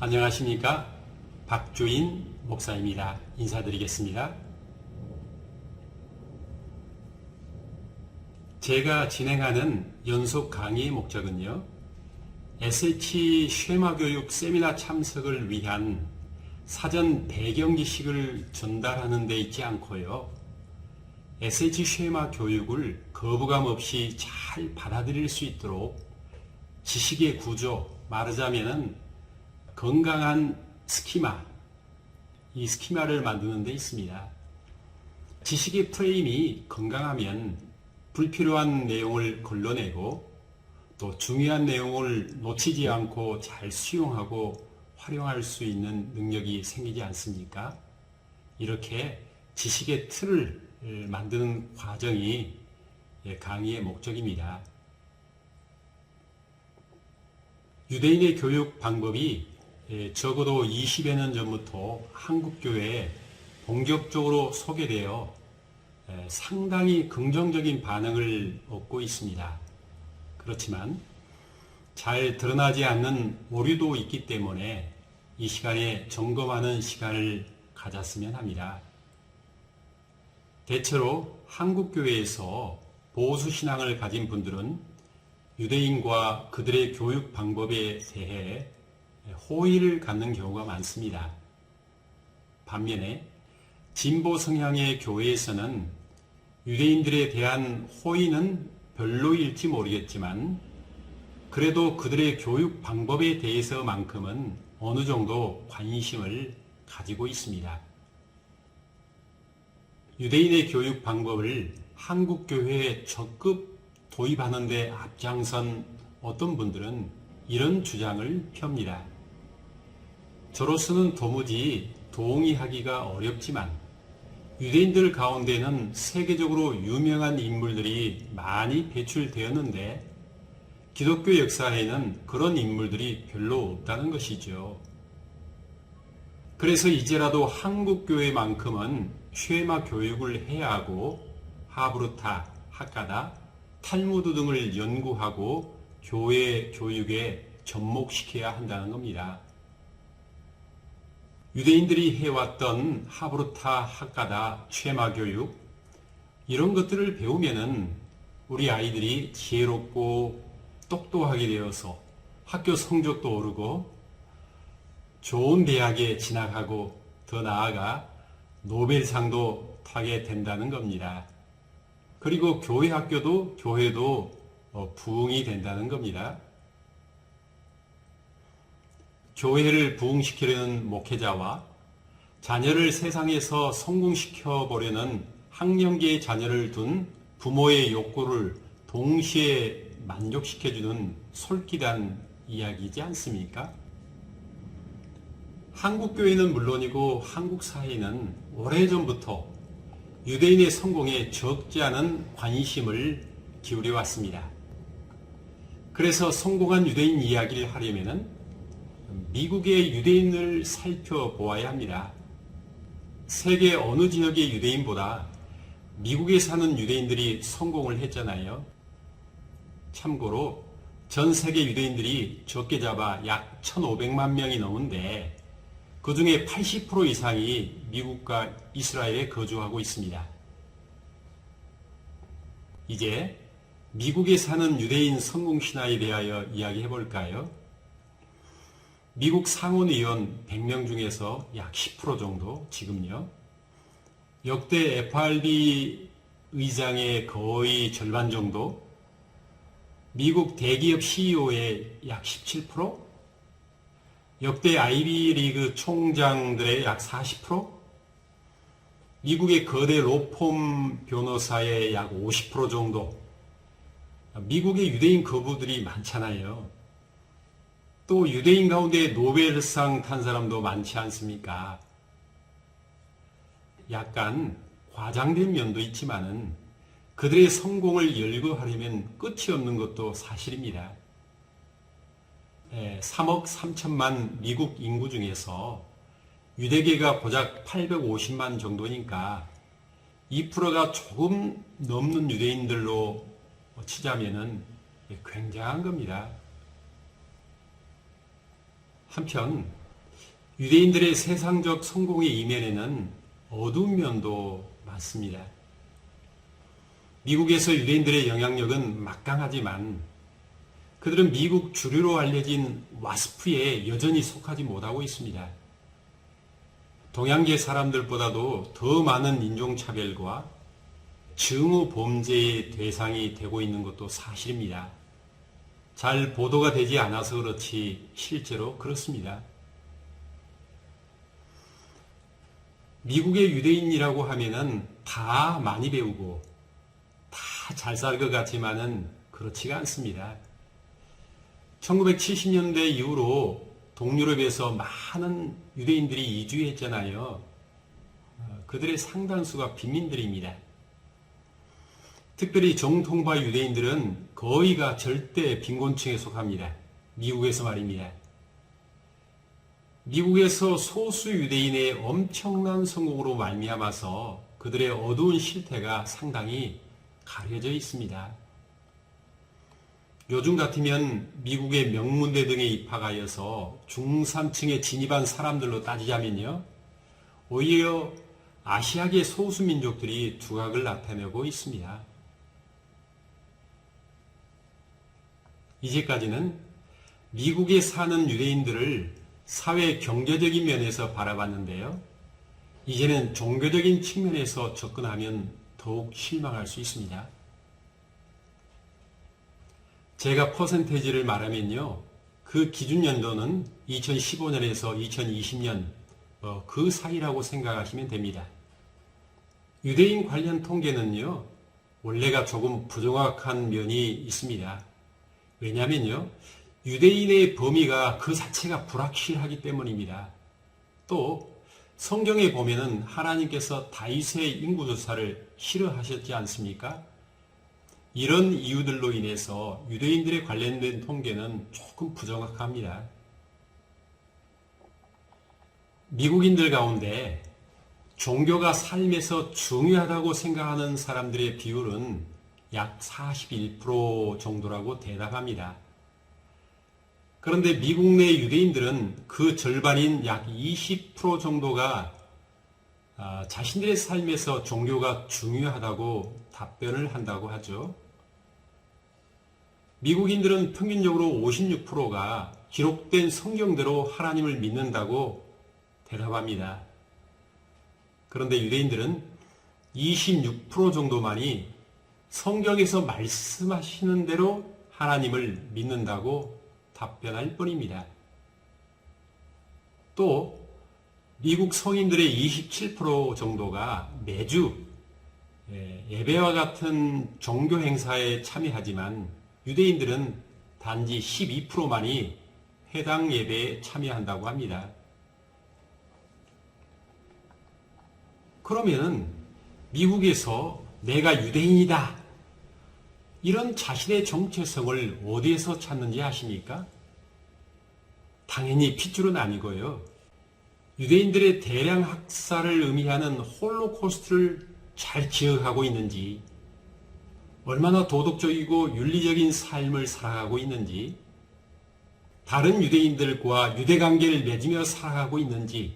안녕하십니까? 박주인 목사입니다. 인사드리겠습니다. 제가 진행하는 연속 강의의 목적은요, SH 쉐마교육 세미나 참석을 위한 사전 배경 지식을 전달하는 데 있지 않고요, SH 쉐마 교육을 거부감 없이 잘 받아들일 수 있도록 지식의 구조, 말하자면은 건강한 스키마, 이 스키마를 만드는 데 있습니다. 지식의 프레임이 건강하면 불필요한 내용을 걸러내고 또 중요한 내용을 놓치지 않고 잘 수용하고 활용할 수 있는 능력이 생기지 않습니까? 이렇게 지식의 틀을 만드는 과정이 강의의 목적입니다. 유대인의 교육 방법이 적어도 20여 년 전부터 한국교회에 본격적으로 소개되어 상당히 긍정적인 반응을 얻고 있습니다. 그렇지만 잘 드러나지 않는 오류도 있기 때문에 이 시간에 점검하는 시간을 가졌으면 합니다. 대체로 한국교회에서 보수신앙을 가진 분들은 유대인과 그들의 교육 방법에 대해 호의를 갖는 경우가 많습니다. 반면에 진보 성향의 교회에서는 유대인들에 대한 호의는 별로일지 모르겠지만 그래도 그들의 교육 방법에 대해서만큼은 어느 정도 관심을 가지고 있습니다. 유대인의 교육 방법을 한국 교회에 적극 도입하는 데 앞장선 어떤 분들은 이런 주장을 펴니다. 저로서는 도무지 동의하기가 어렵지만 유대인들 가운데는 세계적으로 유명한 인물들이 많이 배출되었는데 기독교 역사에는 그런 인물들이 별로 없다는 것이죠. 그래서 이제라도 한국교회만큼은 쉐마 교육을 해야 하고 하브루타, 학가다, 탈무드 등을 연구하고 교회 교육에 접목시켜야 한다는 겁니다. 유대인들이 해왔던 하브루타, 학가다, 쉐마 교육, 이런 것들을 배우면은 우리 아이들이 지혜롭고 똑똑하게 되어서 학교 성적도 오르고 좋은 대학에 진학하고 더 나아가 노벨상도 타게 된다는 겁니다. 그리고 교회도 부흥이 된다는 겁니다. 교회를 부흥시키려는 목회자와 자녀를 세상에서 성공시켜 보려는 학령기의 자녀를 둔 부모의 욕구를 동시에 만족시켜주는 솔깃한 이야기이지 않습니까? 한국교회는 물론이고 한국 사회는 오래전부터 유대인의 성공에 적지 않은 관심을 기울여 왔습니다. 그래서 성공한 유대인 이야기를 하려면 미국의 유대인을 살펴보아야 합니다. 세계 어느 지역의 유대인보다 미국에 사는 유대인들이 성공을 했잖아요. 참고로 전 세계 유대인들이 적게 잡아 약 1,500만 명이 넘는데 그 중에 80% 이상이 미국과 이스라엘에 거주하고 있습니다. 이제 미국에 사는 유대인 성공신화에 대하여 이야기해 볼까요? 미국 상원의원 100명 중에서 약 10% 정도, 지금요. 역대 FRB 의장의 거의 절반 정도, 미국 대기업 CEO의 약 17%, 역대 아이비리그 총장들의 약 40%, 미국의 거대 로펌 변호사의 약 50% 정도, 미국의 유대인 거부들이 많잖아요. 또 유대인 가운데 노벨상 탄 사람도 많지 않습니까? 약간 과장된 면도 있지만은 그들의 성공을 열거하려면 끝이 없는 것도 사실입니다. 3억 3천만 미국 인구 중에서 유대계가 고작 850만 정도니까 2%가 조금 넘는 유대인들로 치자면은 굉장한 겁니다. 한편 유대인들의 세상적 성공의 이면에는 어두운 면도 많습니다. 미국에서 유대인들의 영향력은 막강하지만 그들은 미국 주류로 알려진 와스프에 여전히 속하지 못하고 있습니다. 동양계 사람들보다도 더 많은 인종차별과 증오 범죄의 대상이 되고 있는 것도 사실입니다. 잘 보도가 되지 않아서 그렇지 실제로 그렇습니다. 미국의 유대인이라고 하면은 다 많이 배우고 다 잘 살 것 같지만은 그렇지가 않습니다. 1970년대 이후로 동유럽에서 많은 유대인들이 이주했잖아요. 그들의 상당수가 빈민들입니다. 특별히 정통파 유대인들은 거의가 절대 빈곤층에 속합니다. 미국에서 말입니다. 미국에서 소수 유대인의 엄청난 성공으로 말미암아서 그들의 어두운 실태가 상당히 가려져 있습니다. 요즘 같으면 미국의 명문대 등에 입학하여서 중산층에 진입한 사람들로 따지자면요, 오히려 아시아계 소수민족들이 두각을 나타내고 있습니다. 이제까지는 미국에 사는 유대인들을 사회 경제적인 면에서 바라봤는데요, 이제는 종교적인 측면에서 접근하면 더욱 실망할 수 있습니다. 제가 퍼센테이지를 말하면요, 그 기준 연도는 2015년에서 2020년 그 사이라고 생각하시면 됩니다. 유대인 관련 통계는요, 원래가 조금 부정확한 면이 있습니다. 왜냐하면요, 유대인의 범위가 그 자체가 불확실하기 때문입니다. 또 성경에 보면은 하나님께서 다윗의 인구조사를 싫어하셨지 않습니까? 이런 이유들로 인해서 유대인들에 관련된 통계는 조금 부정확합니다. 미국인들 가운데 종교가 삶에서 중요하다고 생각하는 사람들의 비율은 약 41% 정도라고 대답합니다. 그런데 미국 내 유대인들은 그 절반인 약 20% 정도가 자신들의 삶에서 종교가 중요하다고 답변을 한다고 하죠. 미국인들은 평균적으로 56%가 기록된 성경대로 하나님을 믿는다고 대답합니다. 그런데 유대인들은 26% 정도만이 성경에서 말씀하시는 대로 하나님을 믿는다고 답변할 뿐입니다. 또 미국 성인들의 27% 정도가 매주 예배와 같은 종교 행사에 참여하지만 유대인들은 단지 12%만이 해당 예배에 참여한다고 합니다. 그러면 미국에서 내가 유대인이다, 이런 자신의 정체성을 어디에서 찾는지 아십니까? 당연히 핏줄은 아니고요, 유대인들의 대량 학살을 의미하는 홀로코스트를 잘 기억하고 있는지, 얼마나 도덕적이고 윤리적인 삶을 살아가고 있는지, 다른 유대인들과 유대관계를 맺으며 살아가고 있는지,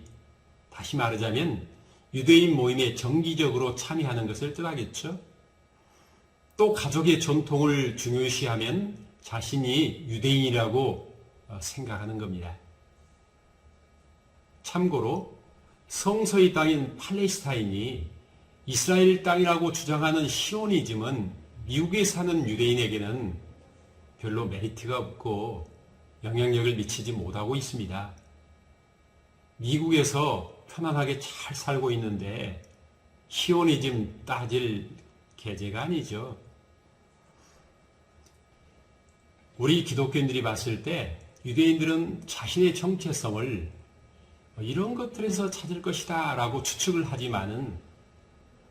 다시 말하자면 유대인 모임에 정기적으로 참여하는 것을 뜻하겠죠. 또 가족의 전통을 중요시하면 자신이 유대인이라고 생각하는 겁니다. 참고로 성서의 땅인 팔레스타인이 이스라엘 땅이라고 주장하는 시오니즘은 미국에 사는 유대인에게는 별로 메리트가 없고 영향력을 미치지 못하고 있습니다. 미국에서 편안하게 잘 살고 있는데 시오니즘 따질 계제가 아니죠. 우리 기독교인들이 봤을 때 유대인들은 자신의 정체성을 이런 것들에서 찾을 것이다 라고 추측을 하지만은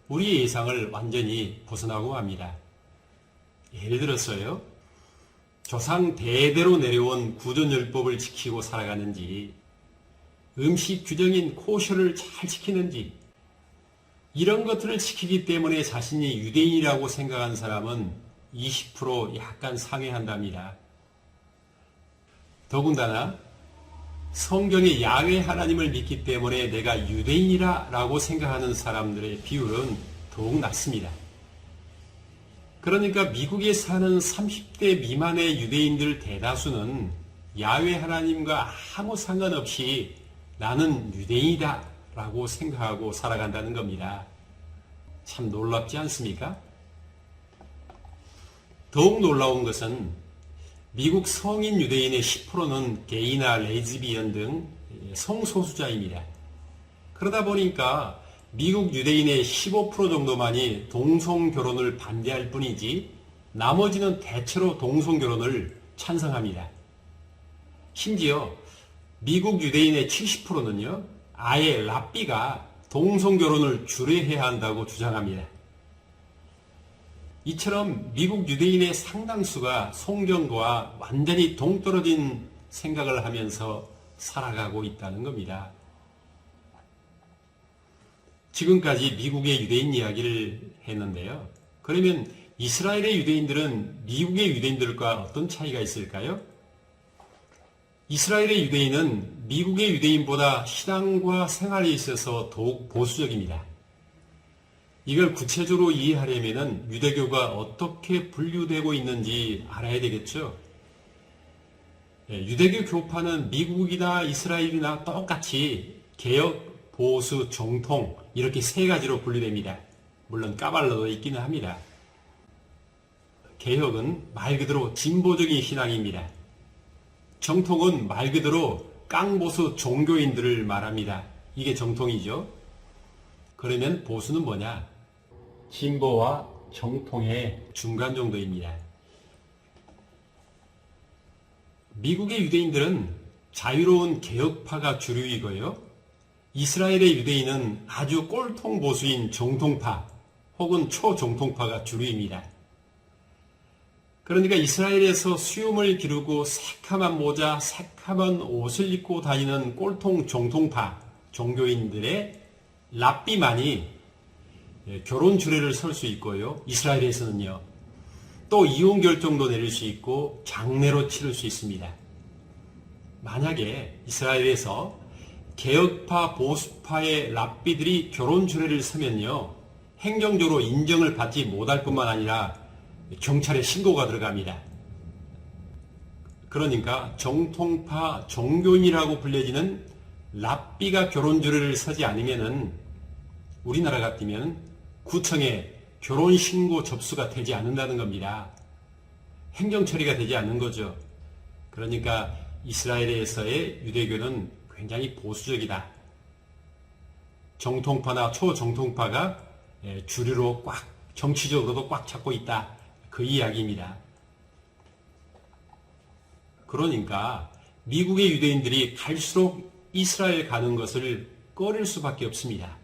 우리의 예상을 완전히 벗어나고 맙니다. 예를 들어서요, 조상 대대로 내려온 구전율법을 지키고 살아가는지, 음식 규정인 코셔를 잘 지키는지, 이런 것들을 지키기 때문에 자신이 유대인이라고 생각한 사람은 20% 약간 상회한답니다. 더군다나 성경의 야훼 하나님을 믿기 때문에 내가 유대인이라 라고 생각하는 사람들의 비율은 더욱 낮습니다. 그러니까 미국에 사는 30대 미만의 유대인들 대다수는 야훼 하나님과 아무 상관없이 나는 유대인이다 라고 생각하고 살아간다는 겁니다. 참 놀랍지 않습니까? 더욱 놀라운 것은 미국 성인 유대인의 10%는 게이나 레즈비언 등 성소수자입니다. 그러다 보니까 미국 유대인의 15% 정도만이 동성결혼을 반대할 뿐이지 나머지는 대체로 동성결혼을 찬성합니다. 심지어 미국 유대인의 70%는요, 아예 랍비가 동성결혼을 주례해야 한다고 주장합니다. 이처럼 미국 유대인의 상당수가 성경과 완전히 동떨어진 생각을 하면서 살아가고 있다는 겁니다. 지금까지 미국의 유대인 이야기를 했는데요. 그러면 이스라엘의 유대인들은 미국의 유대인들과 어떤 차이가 있을까요? 이스라엘의 유대인은 미국의 유대인보다 신앙과 생활에 있어서 더욱 보수적입니다. 이걸 구체적으로 이해하려면 유대교가 어떻게 분류되고 있는지 알아야 되겠죠. 유대교 교파는 미국이나 이스라엘이나 똑같이 개혁, 보수, 정통 이렇게 세 가지로 분류됩니다. 물론 까발려도 있기는 합니다. 개혁은 말 그대로 진보적인 신앙입니다. 정통은 말 그대로 깡보수 종교인들을 말합니다. 이게 정통이죠. 그러면 보수는 뭐냐? 진보와 정통의 중간 정도입니다. 미국의 유대인들은 자유로운 개혁파가 주류이고요. 이스라엘의 유대인은 아주 꼴통 보수인 정통파 혹은 초정통파가 주류입니다. 그러니까 이스라엘에서 수염을 기르고 새카만 모자, 새카만 옷을 입고 다니는 꼴통 정통파 종교인들의 랍비만이 결혼 주례를 설 수 있고요. 이스라엘에서는요. 또 이혼 결정도 내릴 수 있고 장례로 치를 수 있습니다. 만약에 이스라엘에서 개혁파, 보수파의 랍비들이 결혼 주례를 서면요. 행정적으로 인정을 받지 못할 뿐만 아니라 경찰에 신고가 들어갑니다. 그러니까 정통파 종교인이라고 불려지는 랍비가 결혼 주례를 서지 않으면은 우리나라 같으면 구청에 결혼 신고 접수가 되지 않는다는 겁니다. 행정 처리가 되지 않는 거죠. 그러니까 이스라엘에서의 유대교는 굉장히 보수적이다. 정통파나 초정통파가 주류로 꽉 정치적으로도 꽉 잡고 있다. 그 이야기입니다. 그러니까 미국의 유대인들이 갈수록 이스라엘 가는 것을 꺼릴 수밖에 없습니다.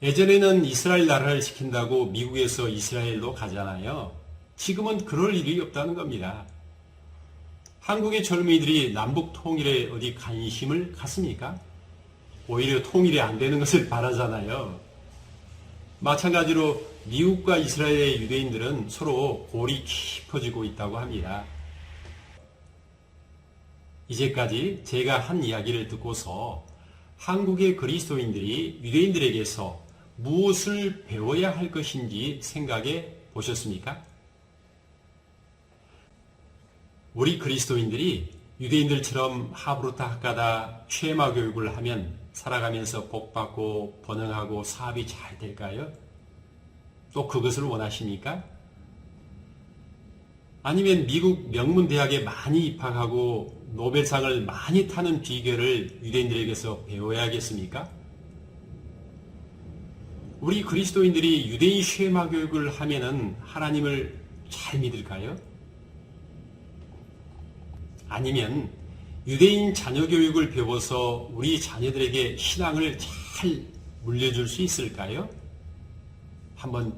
예전에는 이스라엘 나라를 지킨다고 미국에서 이스라엘로 가잖아요. 지금은 그럴 일이 없다는 겁니다. 한국의 젊은이들이 남북 통일에 어디 관심을 갖습니까? 오히려 통일이 안 되는 것을 바라잖아요. 마찬가지로 미국과 이스라엘의 유대인들은 서로 골이 깊어지고 있다고 합니다. 이제까지 제가 한 이야기를 듣고서 한국의 그리스도인들이 유대인들에게서 무엇을 배워야 할 것인지 생각해 보셨습니까? 우리 그리스도인들이 유대인들처럼 하브루타 학가다 최마 교육을 하면 살아가면서 복받고 번영하고 사업이 잘 될까요? 또 그것을 원하십니까? 아니면 미국 명문대학에 많이 입학하고 노벨상을 많이 타는 비결을 유대인들에게서 배워야겠습니까? 우리 그리스도인들이 유대인 쉐마 교육을 하면은 하나님을 잘 믿을까요? 아니면 유대인 자녀 교육을 배워서 우리 자녀들에게 신앙을 잘 물려줄 수 있을까요? 한번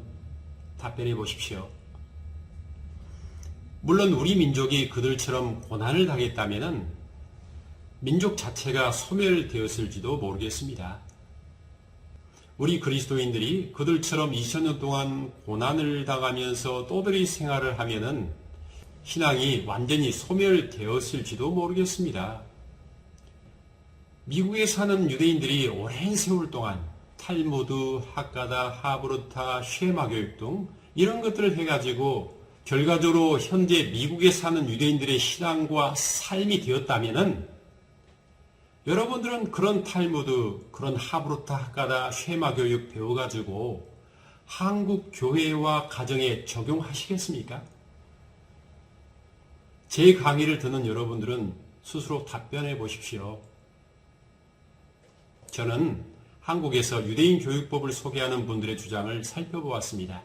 답변해 보십시오. 물론 우리 민족이 그들처럼 고난을 당했다면 민족 자체가 소멸되었을지도 모르겠습니다. 우리 그리스도인들이 그들처럼 2000년 동안 고난을 당하면서 또다리 생활을 하면은 신앙이 완전히 소멸되었을지도 모르겠습니다. 미국에 사는 유대인들이 오랜 세월 동안 탈무드, 학가다, 하브르타, 쉐마 교육 등 이런 것들을 해가지고 결과적으로 현재 미국에 사는 유대인들의 신앙과 삶이 되었다면은 여러분들은 그런 탈무드, 그런 하브르타, 학가다, 쉐마 교육 배워가지고 한국 교회와 가정에 적용하시겠습니까? 제 강의를 듣는 여러분들은 스스로 답변해 보십시오. 저는 한국에서 유대인 교육법을 소개하는 분들의 주장을 살펴보았습니다.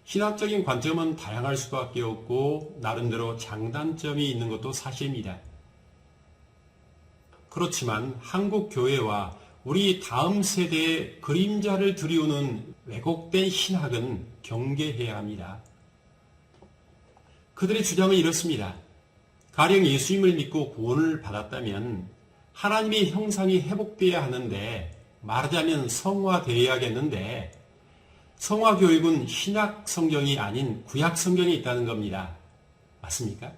신학적인 관점은 다양할 수밖에 없고 나름대로 장단점이 있는 것도 사실입니다. 그렇지만 한국 교회와 우리 다음 세대의 그림자를 들이우는 왜곡된 신학은 경계해야 합니다. 그들의 주장은 이렇습니다. 가령 예수님을 믿고 구원을 받았다면 하나님의 형상이 회복되어야 하는데 말하자면 성화되어야겠는데 성화 교육은 신약 성경이 아닌 구약 성경에 있다는 겁니다. 맞습니까?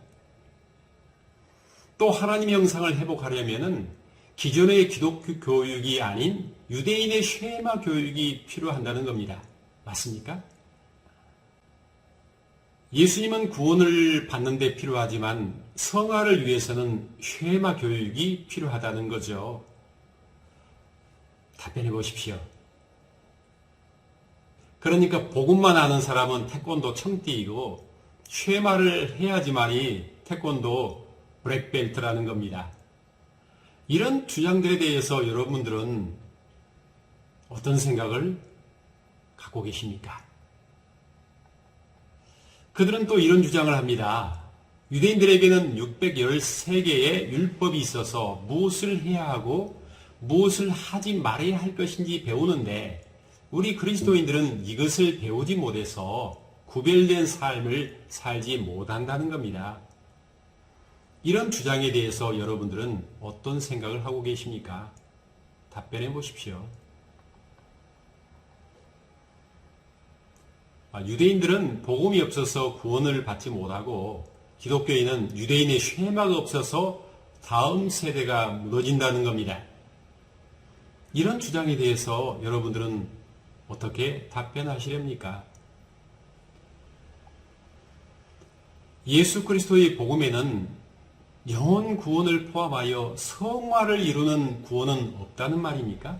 또 하나님의 형상을 회복하려면 기존의 기독교 교육이 아닌 유대인의 쉐마 교육이 필요한다는 겁니다. 맞습니까? 예수님은 구원을 받는 데 필요하지만 성화를 위해서는 쉐마 교육이 필요하다는 거죠. 답변해 보십시오. 그러니까 복음만 아는 사람은 태권도 청띠이고 쉐마를 해야지만이 태권도 블랙벨트라는 겁니다. 이런 주장들에 대해서 여러분들은 어떤 생각을 갖고 계십니까? 그들은 또 이런 주장을 합니다. 유대인들에게는 613개의 율법이 있어서 무엇을 해야 하고 무엇을 하지 말아야 할 것인지 배우는데 우리 그리스도인들은 이것을 배우지 못해서 구별된 삶을 살지 못한다는 겁니다. 이런 주장에 대해서 여러분들은 어떤 생각을 하고 계십니까? 답변해 보십시오. 유대인들은 복음이 없어서 구원을 받지 못하고 기독교인은 유대인의 쉐마가 없어서 다음 세대가 무너진다는 겁니다. 이런 주장에 대해서 여러분들은 어떻게 답변하시렵니까? 예수 그리스도의 복음에는 영혼 구원을 포함하여 성화를 이루는 구원은 없다는 말입니까?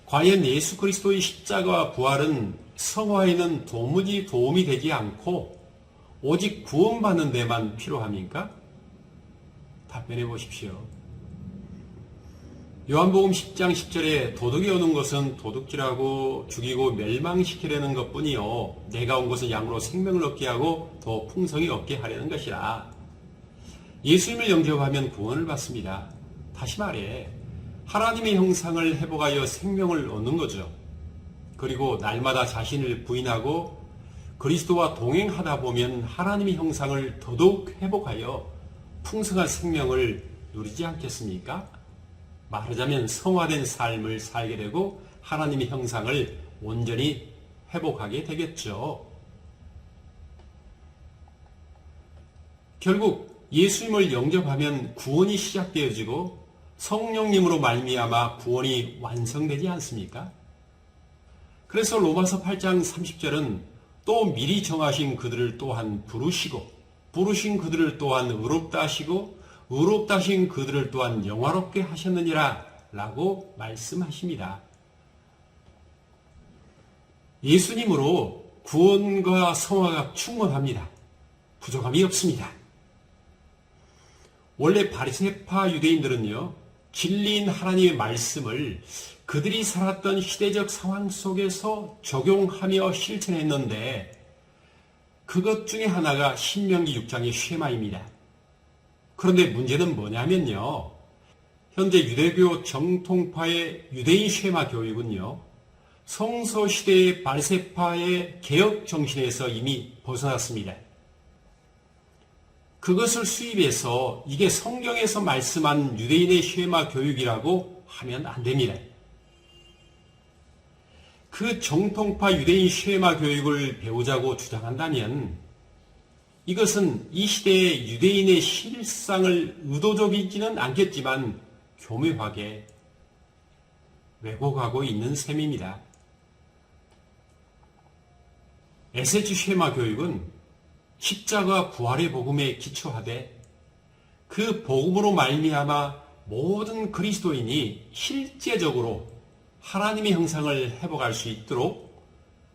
과연 예수 그리스도의 십자가와 부활은 성화에는 도무지 도움이 되지 않고 오직 구원받는 데만 필요합니까? 답변해 보십시오. 요한복음 10장 10절에 도둑이 오는 것은 도둑질하고 죽이고 멸망시키려는 것뿐이요 내가 온 것은 양으로 생명을 얻게 하고 더 풍성히 얻게 하려는 것이라. 예수님을 영접하면 구원을 받습니다. 다시 말해 하나님의 형상을 회복하여 생명을 얻는 거죠. 그리고 날마다 자신을 부인하고 그리스도와 동행하다 보면 하나님의 형상을 더더욱 회복하여 풍성한 생명을 누리지 않겠습니까? 말하자면 성화된 삶을 살게 되고 하나님의 형상을 온전히 회복하게 되겠죠. 결국 예수님을 영접하면 구원이 시작되어지고 성령님으로 말미암아 구원이 완성되지 않습니까? 그래서 로마서 8장 30절은 또 미리 정하신 그들을 또한 부르시고 부르신 그들을 또한 의롭다 하시고 의롭다 하신 그들을 또한 영화롭게 하셨느니라 라고 말씀하십니다. 예수님으로 구원과 성화가 충분합니다. 부족함이 없습니다. 원래 바리새파 유대인들은요, 진리인 하나님의 말씀을 그들이 살았던 시대적 상황 속에서 적용하며 실천했는데 그것 중에 하나가 신명기 6장의 쉐마입니다. 그런데 문제는 뭐냐면요, 현재 유대교 정통파의 유대인 쉐마 교육은요, 성서시대의 바리새파의 개혁 정신에서 이미 벗어났습니다. 그것을 수입해서 이게 성경에서 말씀한 유대인의 쉐마 교육이라고 하면 안 됩니다. 그 정통파 유대인 쉐마 교육을 배우자고 주장한다면 이것은 이 시대의 유대인의 실상을 의도적이지는 않겠지만 교묘하게 왜곡하고 있는 셈입니다. SH 쉐마 교육은 십자가 부활의 복음에 기초하되 그 복음으로 말미암아 모든 그리스도인이 실제적으로 하나님의 형상을 회복할 수 있도록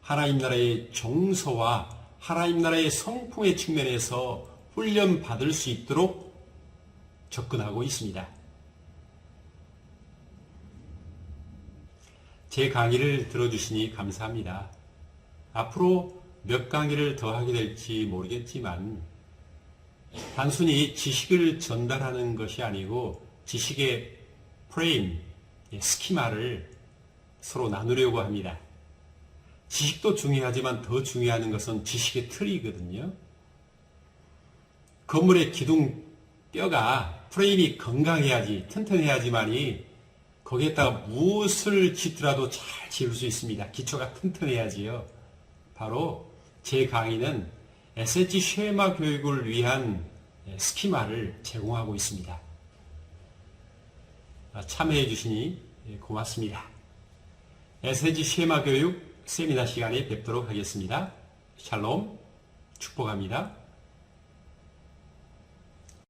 하나님 나라의 정서와 하나님 나라의 성품의 측면에서 훈련받을 수 있도록 접근하고 있습니다. 제 강의를 들어주시니 감사합니다. 앞으로 몇 강의를 더 하게 될지 모르겠지만 단순히 지식을 전달하는 것이 아니고 지식의 프레임, 스키마를 서로 나누려고 합니다. 지식도 중요하지만 더 중요한 것은 지식의 틀이거든요. 건물의 기둥 뼈가 프레임이 건강해야지, 튼튼해야지만이 거기에다가 무엇을 짓더라도 잘 지을 수 있습니다. 기초가 튼튼해야지요. 바로 제 강의는 SH 쉐마 교육을 위한 스키마를 제공하고 있습니다. 참여해 주시니 고맙습니다. SH 쉐마 교육 세미나 시간에 뵙도록 하겠습니다. 샬롬, 축복합니다.